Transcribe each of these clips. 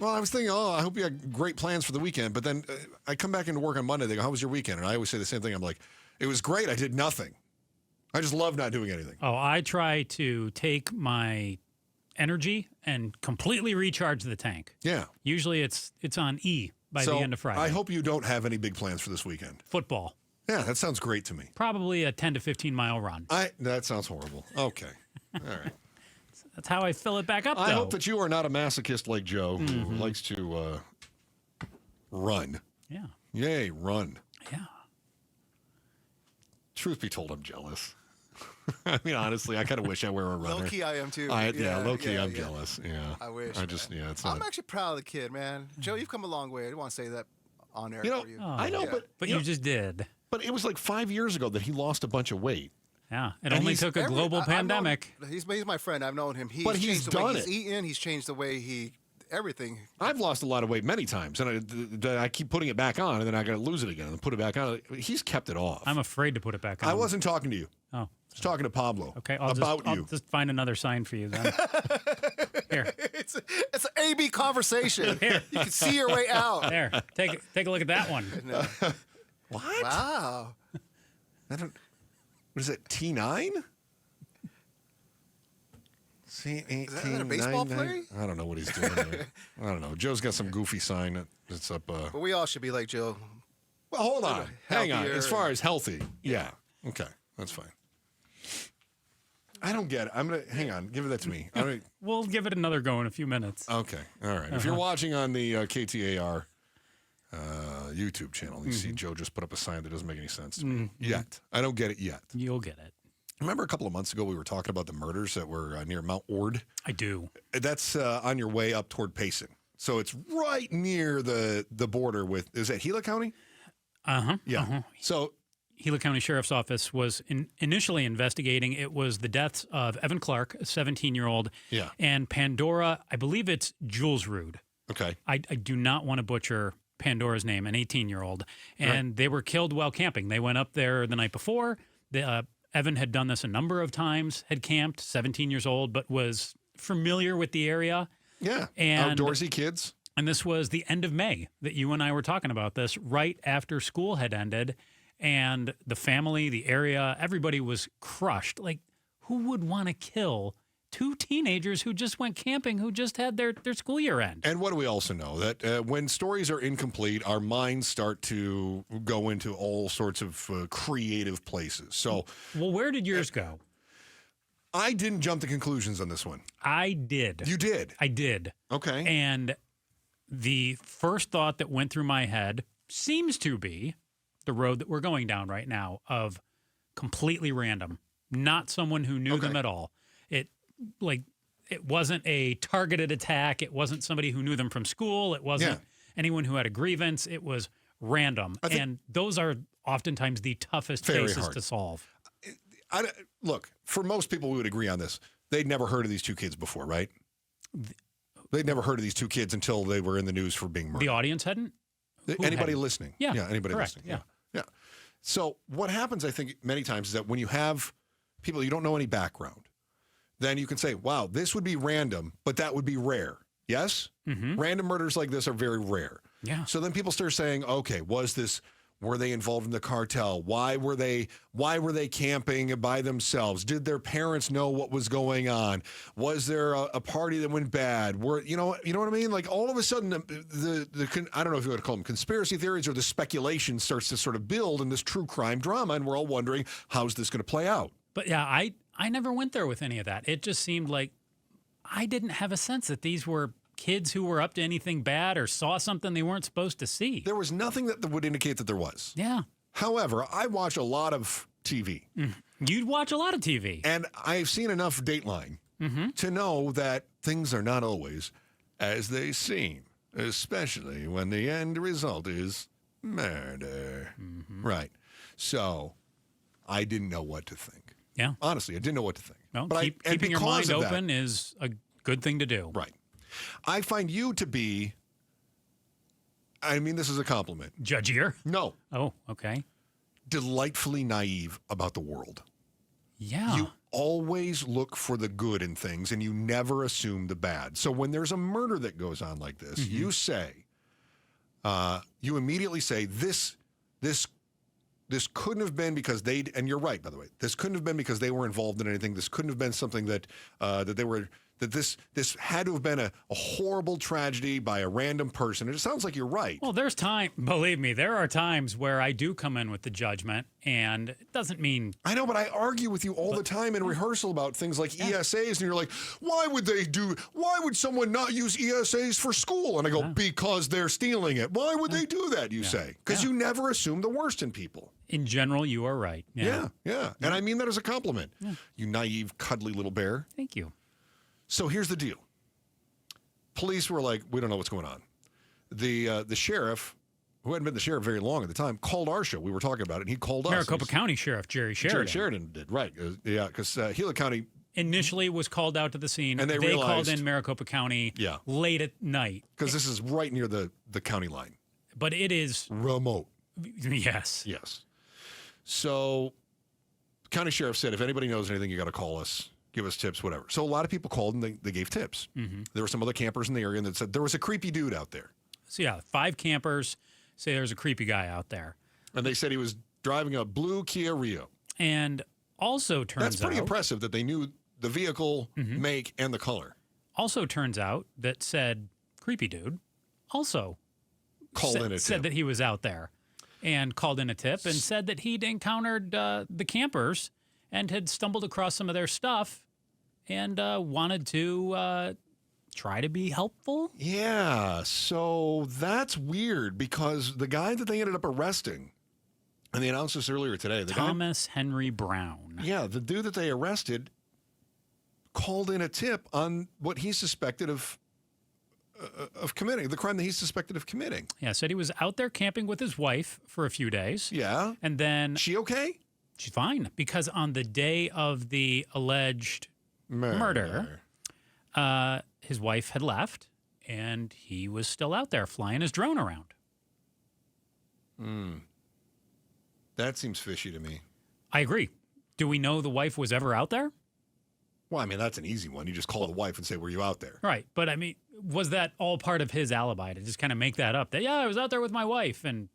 Well, I was thinking, I hope you had great plans for the weekend. But then I come back into work on Monday. They go, how was your weekend? And I always say the same thing. I'm like, it was great. I did nothing. I just love not doing anything. Oh, I try to take my energy and completely recharge the tank. Yeah. Usually it's on E by the end of Friday. I hope you don't have any big plans for this weekend. Football. Yeah, that sounds great to me. Probably a 10 to 15 mile run. That sounds horrible. Okay. All right. That's how I fill it back up, though. I hope that you are not a masochist like Joe who likes to run. Yeah. Yay, run. Yeah. Truth be told, I'm jealous. I mean, honestly, I kind of wish I were a runner. Low-key, I am too. Low-key, I'm jealous. Yeah. I wish. It's not. I'm actually proud of the kid, man. Joe, you've come a long way. I didn't want to say that on air for you. I know, but you just did. But it was like 5 years ago that he lost a bunch of weight. Yeah, it only took a global pandemic. He's my friend. I've known him. But he's done it. He's eaten. He's changed the way everything. I've lost a lot of weight many times, and I keep putting it back on, and then I got to lose it again and put it back on. He's kept it off. I'm afraid to put it back on. I wasn't talking to you. Oh. I was talking to Pablo. Okay, I'll just find another sign for you then. Here. It's an A-B conversation. Here. You can see your way out. There. Take a look at that one. No. What? Wow. What is it, T9? Is that a baseball player? I don't know what he's doing there. I don't know. Joe's got some goofy sign that's up. But we all should be like Joe. Well, hold on. Hang on. Healthier As far as healthy, yeah. Okay, that's fine. I don't get it. I'm going to, hang on. Give that to me. We'll give it another go in a few minutes. Okay, all right. If you're watching on the KTAR YouTube channel, you see Joe just put up a sign that doesn't make any sense to me yet. I don't get it yet. You'll get it. Remember a couple of months ago we were talking about the murders that were near Mount Ord? I do. That's on your way up toward Payson. So it's right near the border with, is that Gila County? Uh-huh. Yeah. Uh-huh. So Gila County Sheriff's Office was initially investigating. It was the deaths of Evan Clark, a 17-year-old, and Pandora, I believe it's Kjolsrud. Okay. I do not want to butcher Pandora's name, an 18-year-old. And they were killed while camping. They went up there the night before. Evan had done this a number of times, had camped, 17 years old, but was familiar with the area. Yeah, and outdoorsy kids. And this was the end of May that you and I were talking about this, right after school had ended. And the family, the area, everybody was crushed. Like, who would want to kill two teenagers who just went camping, who just had their school year end? And what do we also know? That when stories are incomplete, our minds start to go into all sorts of creative places. So, well, where did yours go? I didn't jump to conclusions on this one. I did. You did? I did. Okay. And the first thought that went through my head seems to be the road that we're going down right now of completely random, not someone who knew them at all. It wasn't a targeted attack. It wasn't somebody who knew them from school. It wasn't anyone who had a grievance. It was random. And those are oftentimes the toughest cases to solve. Look, for most people, we would agree on this. They'd never heard of these two kids before, right? They'd never heard of these two kids until they were in the news for being murdered. The audience hadn't? Anybody listening? Yeah, anybody correct. listening. Yeah. So what happens, I think, many times is that when you have people you don't know any background, then you can say, wow, this would be random, but that would be rare. Yes? Mm-hmm. Random murders like this are very rare. Yeah. So then people start saying, okay, were they involved in the cartel? Why were they camping by themselves? Did their parents know what was going on? Was there a party that went bad? You know what I mean? Like all of a sudden, the I don't know if you want to call them conspiracy theories or the speculation starts to sort of build in this true crime drama, and we're all wondering, how's this going to play out? But yeah, I never went there with any of that. It just seemed like I didn't have a sense that these were kids who were up to anything bad or saw something they weren't supposed to see. There was nothing that would indicate that there was. Yeah. However, I watch a lot of TV. You'd watch a lot of TV. And I've seen enough Dateline to know that things are not always as they seem, especially when the end result is murder. Mm-hmm. Right. So I didn't know what to think. Yeah. Honestly, I didn't know what to think. Well, keeping your mind open is a good thing to do. Right. I find you to be, I mean, this is a compliment. Judgier? No. Oh, okay. Delightfully naive about the world. Yeah. You always look for the good in things and you never assume the bad. So when there's a murder that goes on like this, you say, you immediately say, this couldn't have been because they, and you're right, by the way, this couldn't have been because they were involved in anything. This couldn't have been something that this had to have been a horrible tragedy by a random person. And it sounds like you're right. Well, believe me, there are times where I do come in with the judgment, and it doesn't mean... I know, but I argue with you all the time in rehearsal about things like ESAs, and you're like, why would someone not use ESAs for school? And I go, because they're stealing it. Why would they do that, you say? Because you never assume the worst in people. In general, you are right. Yeah. And I mean that as a compliment. Yeah. You naive, cuddly little bear. Thank you. So here's the deal. Police were like, we don't know what's going on. The sheriff, who hadn't been the sheriff very long at the time, called our show. We were talking about it, and he called us. Maricopa County Sheriff Jerry Sheridan. Jerry Sheridan did, right. Because Gila County... Initially was called out to the scene. And they called in Maricopa County late at night. Because this is right near the county line. But it is... remote. Yes. So county sheriff said, if anybody knows anything, you got to call us. Give us tips, whatever. So a lot of people called and they gave tips. There were some other campers in the area that said there was a creepy dude out there. So 5 campers say there's a creepy guy out there. And they said he was driving a blue Kia Rio. And also turns out... That's pretty impressive that they knew the vehicle, make, and the color. Also turns out that said creepy dude also said that he was out there and called in a tip and said that he'd encountered the campers and had stumbled across some of their stuff and wanted to try to be helpful. Yeah, so that's weird because the guy that they ended up arresting, and they announced this earlier today. Thomas Henry Brown. Yeah, the dude that they arrested called in a tip on what he suspected of committing, the crime that he's suspected of committing. Yeah, said he was out there camping with his wife for a few days. Yeah. And then... She okay? She's fine, because on the day of the alleged murder, his wife had left, and he was still out there flying his drone around. That seems fishy to me. I agree. Do we know the wife was ever out there? Well, I mean, that's an easy one. You just call the wife and say, were you out there? Right. But, I mean, was that all part of his alibi to just kind of make that up? That, I was out there with my wife, and...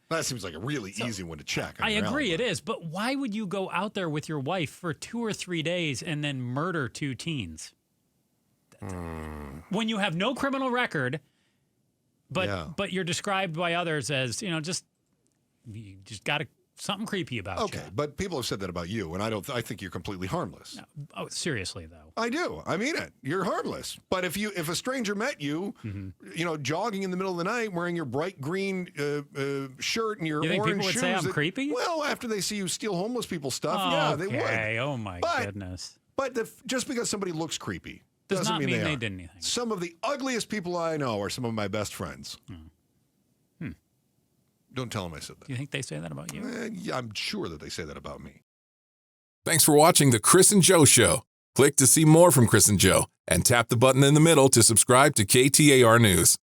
That seems like a really easy one to check. I agree, it is. But why would you go out there with your wife for 2 or 3 days and then murder 2 teens? When you have no criminal record, but you're described by others as, you just got something creepy about you. Okay, but people have said that about you, and I think you're completely harmless. No, oh, seriously, though. I do. I mean it. You're harmless. But if a stranger met you, jogging in the middle of the night, wearing your bright green shirt and your orange shoes. You think people would say I'm creepy? Well, after they see you steal homeless people's stuff, they would. Okay, oh my goodness. But just because somebody looks creepy doesn't mean they did anything. Some of the ugliest people I know are some of my best friends. Don't tell them I said that. Do you think they say that about you? Yeah, I'm sure that they say that about me. Thanks for watching The Chris and Joe Show. Click to see more from Chris and Joe and tap the button in the middle to subscribe to KTAR News.